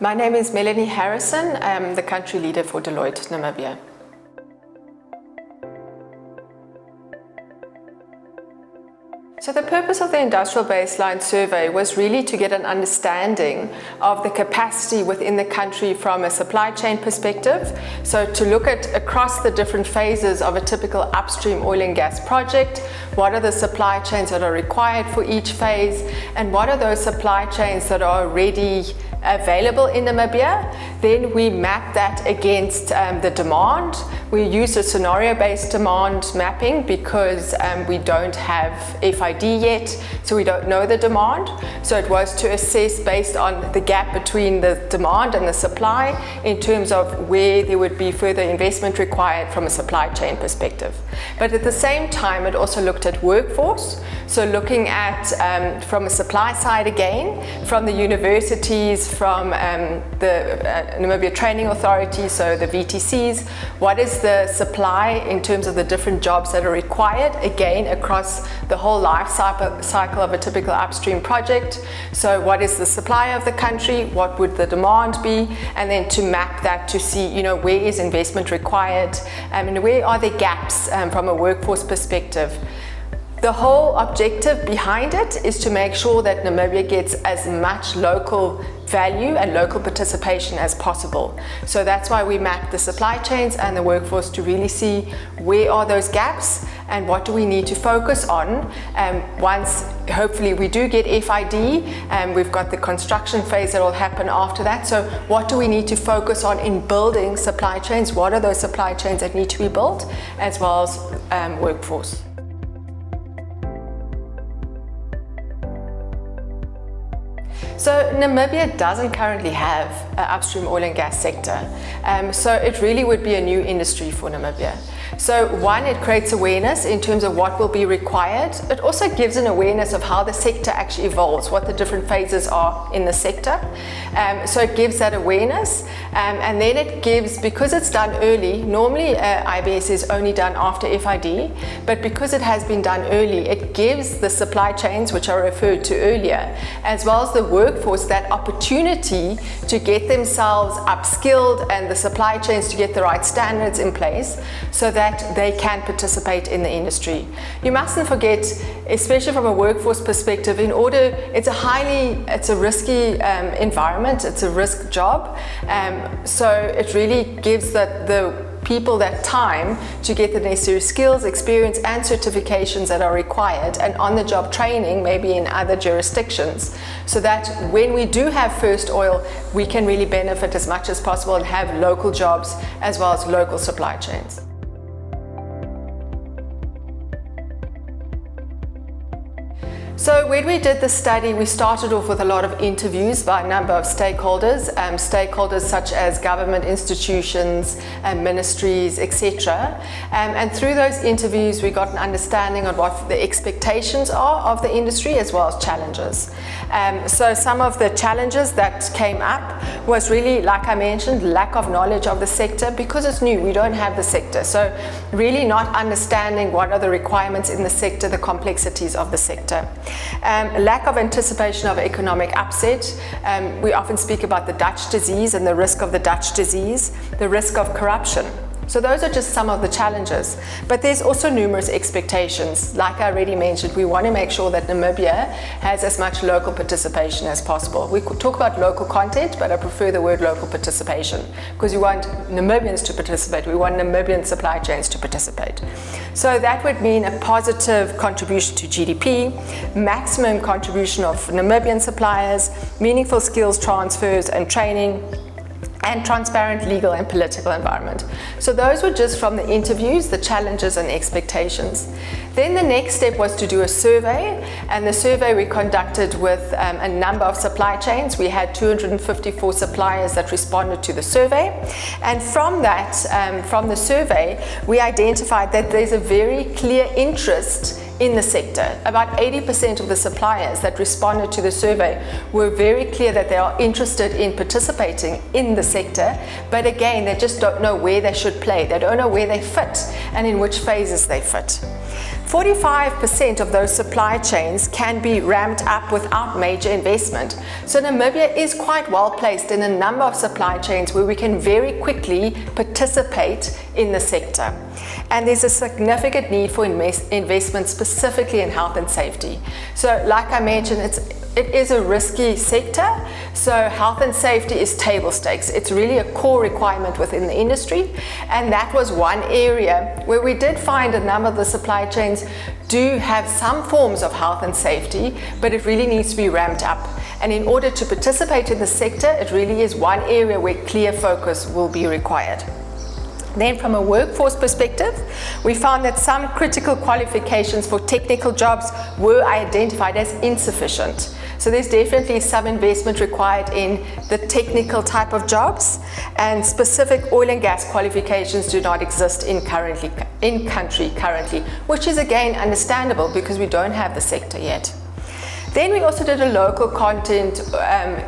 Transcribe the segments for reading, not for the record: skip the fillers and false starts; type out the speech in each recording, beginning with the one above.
My name is Melanie Harrison. I'm the country leader for Deloitte Namibia. So the purpose of the Industrial Baseline Survey was really to get an understanding of the capacity within the country from a supply chain perspective. So to look at across the different phases of a typical upstream oil and gas project, what are the supply chains that are required for each phase, and what are those supply chains that are already available in Namibia. Then we map that against the demand. We use a scenario-based demand mapping because we don't have FID yet, so we don't know the demand. So it was to assess based on the gap between the demand and the supply in terms of where there would be further investment required from a supply chain perspective. But at the same time, it also looked at workforce. So looking at from a supply side again, from the universities, from the Namibia Training Authority, so the VTCs, what is the supply in terms of the different jobs that are required, again across the whole life cycle of a typical upstream project. So what is the supply of the country, what would the demand be, and then to map that to see, where is investment required, and where are the gaps from a workforce perspective. The whole objective behind it is to make sure that Namibia gets as much local value and local participation as possible. So that's why we map the supply chains and the workforce to really see where are those gaps and what do we need to focus on. Once hopefully we do get FID, and we've got the construction phase that will happen after that. So what do we need to focus on in building supply chains? What are those supply chains that need to be built, as well as workforce? So Namibia doesn't currently have an upstream oil and gas sector. So it really would be a new industry for Namibia. So one, it creates awareness in terms of what will be required. It also gives an awareness of how the sector actually evolves, what the different phases are in the sector. So it gives that awareness. And then it gives, because it's done early, normally IBS is only done after FID, but because it has been done early, it gives the supply chains, which I referred to earlier, as well as the workforce, that opportunity to get themselves upskilled and the supply chains to get the right standards in place so that they can participate in the industry. You mustn't forget, especially from a workforce perspective, it's a risky environment, it's a risk job. So it really gives the people that time to get the necessary skills, experience and certifications that are required, and on-the-job training maybe in other jurisdictions, so that when we do have first oil, we can really benefit as much as possible and have local jobs as well as local supply chains. So when we did the study, we started off with a lot of interviews by a number of stakeholders, stakeholders such as government institutions, ministries, etc. And through those interviews, we got an understanding of what the expectations are of the industry as well as challenges. So some of the challenges that came up was really, like I mentioned, lack of knowledge of the sector because it's new, we don't have the sector. So really not understanding what are the requirements in the sector, the complexities of the sector. Lack of anticipation of economic upset. We often speak about the Dutch disease and the risk of the Dutch disease, the risk of corruption. So those are just some of the challenges. But there's also numerous expectations. Like I already mentioned, we want to make sure that Namibia has as much local participation as possible. We could talk about local content, but I prefer the word local participation because we want Namibians to participate. We want Namibian supply chains to participate. So that would mean a positive contribution to GDP, maximum contribution of Namibian suppliers, meaningful skills transfers and training, and transparent legal and political environment. So those were just from the interviews, the challenges and expectations. Then the next step was to do a survey, and the survey we conducted with a number of supply chains. We had 254 suppliers that responded to the survey, and from that, from the survey, we identified that there's a very clear interest in the sector. About 80% of the suppliers that responded to the survey were very clear that they are interested in participating in the sector, but again, they just don't know where they should play. They don't know where they fit and in which phases they fit. 45% of those supply chains can be ramped up without major investment. So Namibia is quite well placed in a number of supply chains where we can very quickly participate in the sector. And there's a significant need for investment specifically in health and safety. So like I mentioned, it is a risky sector, so health and safety is table stakes. It's really a core requirement within the industry, and that was one area where we did find a number of the supply chains do have some forms of health and safety, but it really needs to be ramped up. And in order to participate in the sector, it really is one area where clear focus will be required. Then from a workforce perspective, we found that some critical qualifications for technical jobs were identified as insufficient. So there's definitely some investment required in the technical type of jobs, and specific oil and gas qualifications do not exist in country currently, which is again understandable because we don't have the sector yet. Then we also did a local content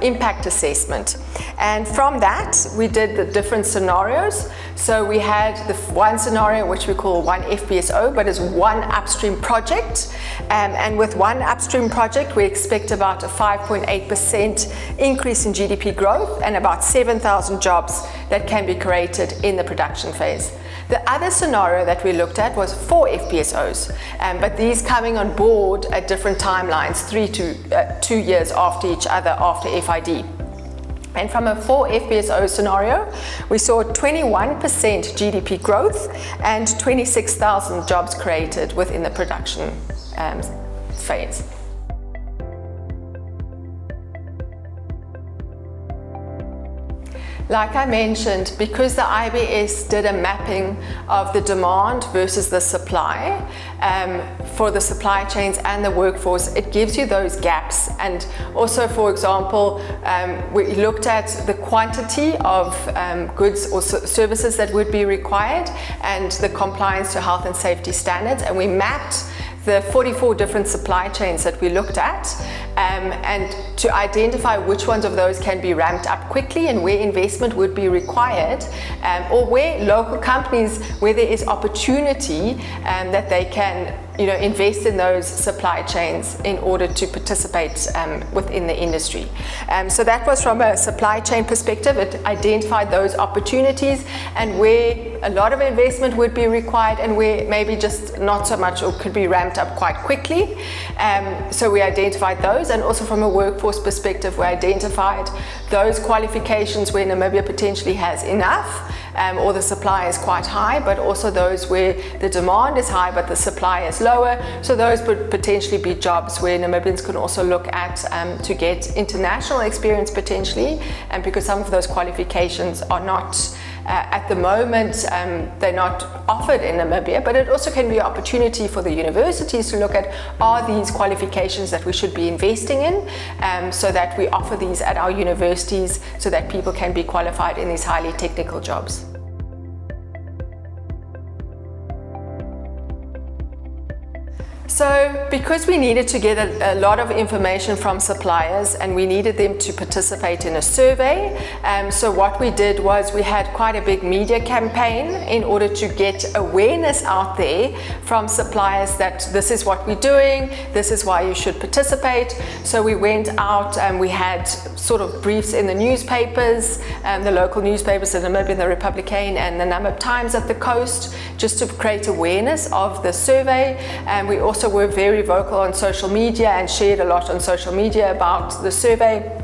impact assessment, and from that we did the different scenarios. So we had the one scenario which we call one FPSO, but it's one upstream project, and with one upstream project we expect about a 5.8% increase in GDP growth and about 7,000 jobs that can be created in the production phase. The other scenario that we looked at was 4 FPSOs, but these coming on board at different timelines, 3 to 2 years after each other after FID. And from a 4 FPSO scenario, we saw 21% GDP growth and 26,000 jobs created within the production phase. Like I mentioned, because the IBS did a mapping of the demand versus the supply for the supply chains and the workforce, it gives you those gaps. And also, for example, we looked at the quantity of goods or services that would be required and the compliance to health and safety standards, and we mapped the 44 different supply chains that we looked at, and to identify which ones of those can be ramped up quickly and where investment would be required, or where local companies, where there is opportunity that they can invest in those supply chains in order to participate within the industry. So that was from a supply chain perspective. It identified those opportunities and where a lot of investment would be required and where maybe just not so much or could be ramped up quite quickly. So we identified those, and also from a workforce perspective, we identified those qualifications where Namibia potentially has enough, or the supply is quite high, but also those where the demand is high but the supply is lower. So those would potentially be jobs where Namibians can also look at to get international experience potentially, and because some of those qualifications are not at the moment, they're not offered in Namibia, but it also can be an opportunity for the universities to look at, are these qualifications that we should be investing in, so that we offer these at our universities so that people can be qualified in these highly technical jobs. So because we needed to get a lot of information from suppliers and we needed them to participate in a survey, so what we did was we had quite a big media campaign in order to get awareness out there from suppliers that this is what we're doing, this is why you should participate. So we went out and we had sort of briefs in the newspapers, the local newspapers, the Namibian, the Republican and the Namib Times at the coast, just to create awareness of the survey. And we also were very vocal on social media and shared a lot on social media about the survey.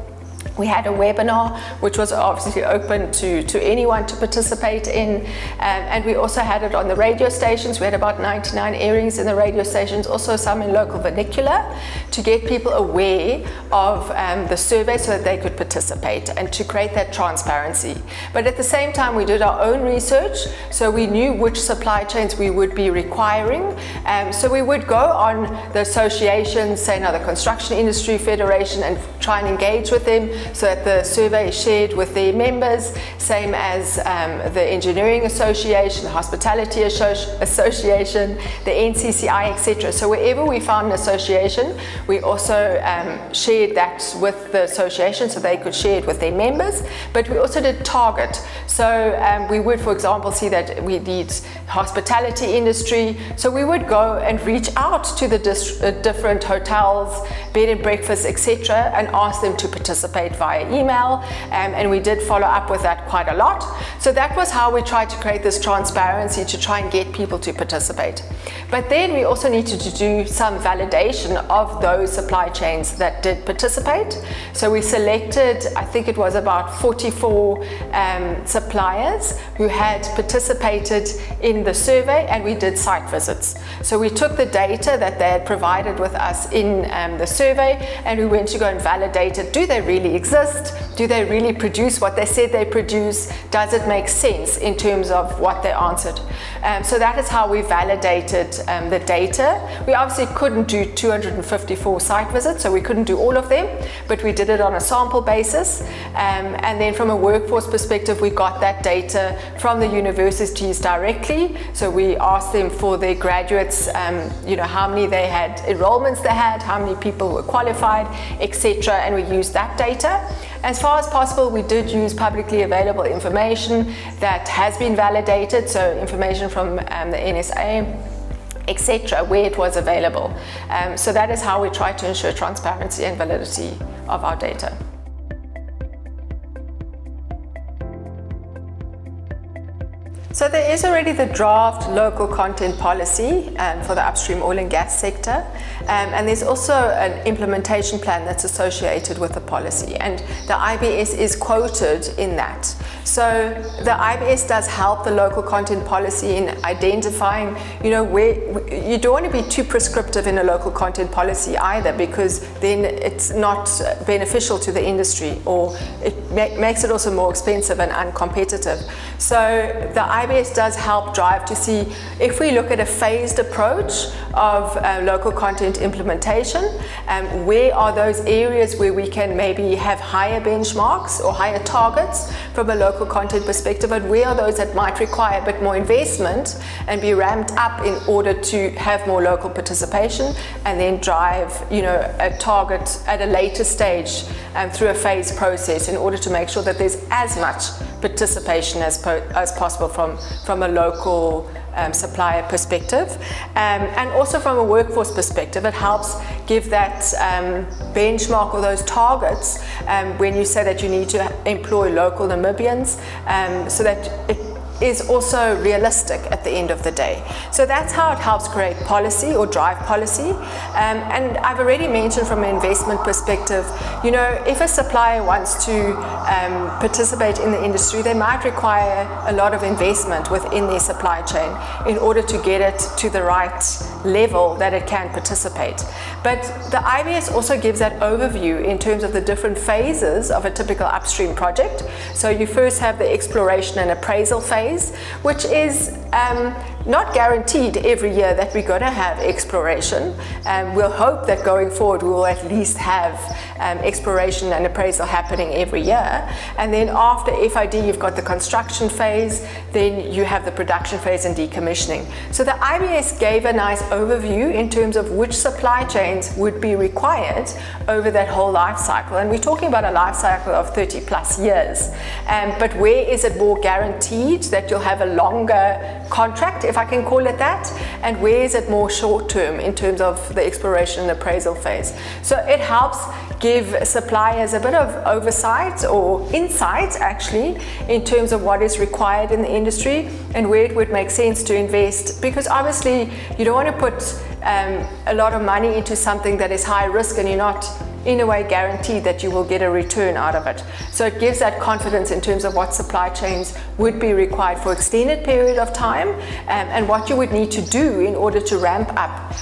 We had a webinar which was obviously open to anyone to participate in, and we also had it on the radio stations. We had about 99 airings in the radio stations, also some in local vernacular, to get people aware of the survey so that they could participate and to create that transparency. But at the same time we did our own research, so we knew which supply chains we would be requiring. So we would go on the associations, say now the Construction Industry Federation, and try and engage with them so that the survey is shared with their members, same as the Engineering Association, the Hospitality Association, the NCCI, etc. So wherever we found an association, we also shared that with the association so they could share it with their members, but we also did target. So we would, for example, see that we need hospitality industry, so we would go and reach out to the different hotels, bed and breakfast, etc., and ask them to participate via email, and we did follow up with that quite a lot. So that was how we tried to create this transparency to try and get people to participate. But then we also needed to do some validation of those supply chains that did participate. So we selected, I think it was about 44 suppliers who had participated in the survey, and we did site visits. So we took the data that they had provided with us in the survey, and we went to go and validate it. Do they really exist? Do they really produce what they said they produce? Does it make sense in terms of what they answered? So that is how we validated the data. We obviously couldn't do 254 site visits, so we couldn't do all of them, but we did it on a sample basis. And then from a workforce perspective, we got that data from the universities directly. So we asked them for their graduates, how many they had, enrollments they had, how many people were qualified, etc. And we used that data. As far as possible, we did use publicly available information that has been validated, so information from the NSA, etc., where it was available. So that is how we try to ensure transparency and validity of our data. So there is already the draft local content policy for the upstream oil and gas sector, and there's also an implementation plan that's associated with the policy, and the IBS is quoted in that. So the IBS does help the local content policy in identifying, where you don't want to be too prescriptive in a local content policy either, because then it's not beneficial to the industry, or it makes it also more expensive and uncompetitive. So the IBS does help drive to see if we look at a phased approach of local content implementation, where are those areas where we can maybe have higher benchmarks or higher targets from a local content perspective, and where are those that might require a bit more investment and be ramped up in order to have more local participation, and then drive a target at a later stage through a phased process in order to make sure that there's as much participation as possible from a local supplier perspective, and also from a workforce perspective. It helps give that benchmark or those targets when you say that you need to employ local Namibians, so that it is also realistic at the end of the day. So that's how it helps create policy or drive policy. And I've already mentioned from an investment perspective, if a supplier wants to participate in the industry, they might require a lot of investment within their supply chain in order to get it to the right level that it can participate. But the IBS also gives that overview in terms of the different phases of a typical upstream project. So you first have the exploration and appraisal phase, which is not guaranteed every year that we're going to have exploration. We'll hope that going forward we will at least have exploration and appraisal happening every year. And then after FID, you've got the construction phase, then you have the production phase and decommissioning. So the IBS gave a nice overview in terms of which supply chains would be required over that whole life cycle. And we're talking about a life cycle of 30 plus years. But where is it more guaranteed that you'll have a longer contract, if I can call it that, and where is it more short term in terms of the exploration and appraisal phase. So it helps give suppliers a bit of oversight or insight actually in terms of what is required in the industry and where it would make sense to invest, because obviously you don't want to put a lot of money into something that is high risk and you're not in a way guaranteed that you will get a return out of it. So it gives that confidence in terms of what supply chains would be required for extended period of time, and what you would need to do in order to ramp up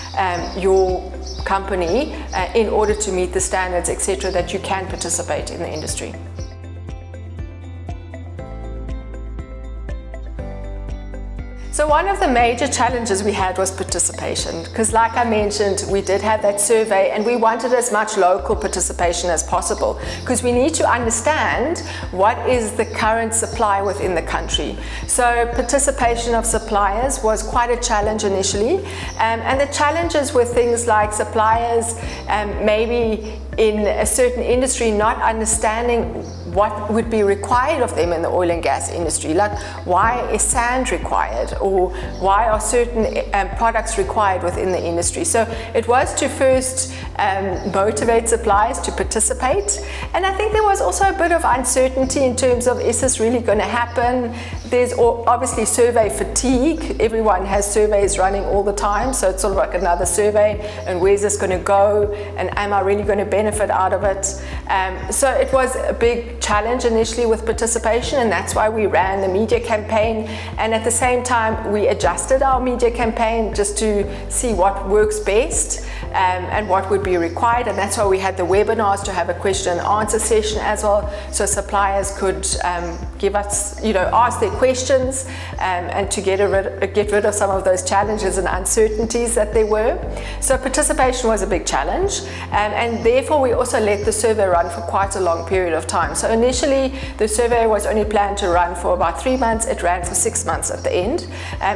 your company in order to meet the standards, etc., that you can participate in the industry. So one of the major challenges we had was participation, because like I mentioned, we did have that survey and we wanted as much local participation as possible, because we need to understand what is the current supply within the country. So participation of suppliers was quite a challenge initially, and the challenges were things like suppliers maybe in a certain industry not understanding what would be required of them in the oil and gas industry, like why is sand required, or why are certain products required within the industry. So it was to first motivate suppliers to participate, and I think there was also a bit of uncertainty in terms of, is this really going to happen? There's obviously survey fatigue. Everyone has surveys running all the time, so it's sort of like another survey, and where's this going to go, and am I really going to benefit out of it? So it was a big challenge initially with participation, and that's why we ran the media campaign, and at the same time we adjusted our media campaign just to see what works best and what would be required, and that's why we had the webinars to have a question and answer session as well, so suppliers could give us, ask their questions and to get rid of some of those challenges and uncertainties that there were. So participation was a big challenge, and therefore we also let the survey run for quite a long period of time. So initially the survey was only planned to run for about 3 months. It ran for 6 months at the end,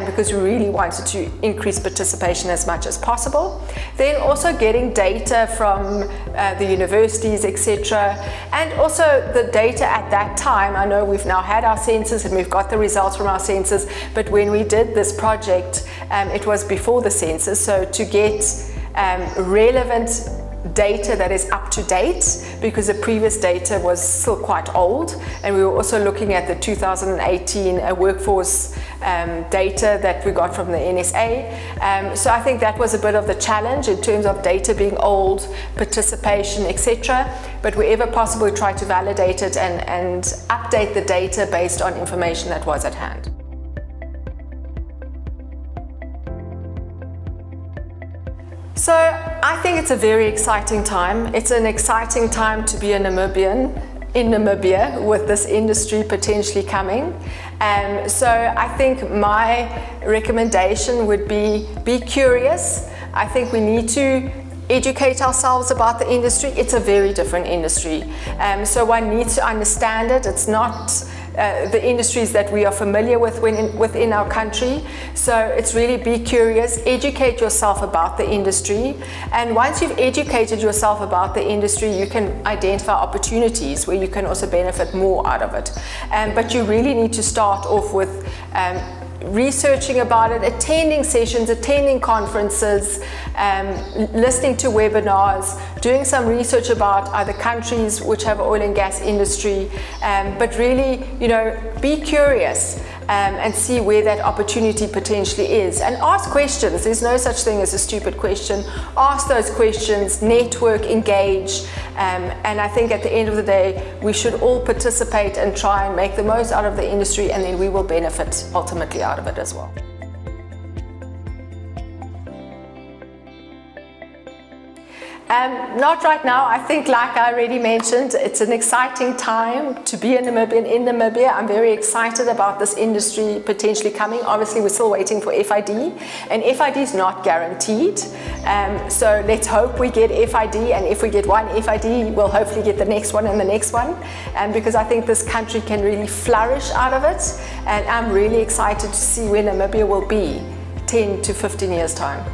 because we really wanted to increase participation as much as possible. Then also getting data from the universities, etc. And also the data at that time, I know we've now had our census and we've got the results from our census, but when we did this project, it was before the census, so to get relevant data that is up to date, because the previous data was still quite old, and we were also looking at the 2018 workforce data that we got from the NSA. So I think that was a bit of the challenge in terms of data being old, participation, etc. But wherever possible, we tried to validate it and update the data based on information that was at hand. So I think it's a very exciting time. It's an exciting time to be a Namibian in Namibia with this industry potentially coming. So I think my recommendation would be curious. I think we need to educate ourselves about the industry. It's a very different industry. So one needs to understand it. It's not the industries that we are familiar with within our country. So it's really be curious, educate yourself about the industry, and once you've educated yourself about the industry, you can identify opportunities where you can also benefit more out of it. But you really need to start off with researching about it, attending sessions, attending conferences, listening to webinars, doing some research about other countries which have oil and gas industry, but really, be curious and see where that opportunity potentially is, and ask questions. There's no such thing as a stupid question. Ask those questions, network, engage, and I think at the end of the day we should all participate and try and make the most out of the industry, and then we will benefit ultimately out of it as well. Not right now. I think, like I already mentioned, it's an exciting time to be a Namibian in Namibia. I'm very excited about this industry potentially coming. Obviously, we're still waiting for FID, and FID is not guaranteed. So let's hope we get FID, and if we get one FID, we'll hopefully get the next one and the next one, because I think this country can really flourish out of it, and I'm really excited to see where Namibia will be 10 to 15 years' time.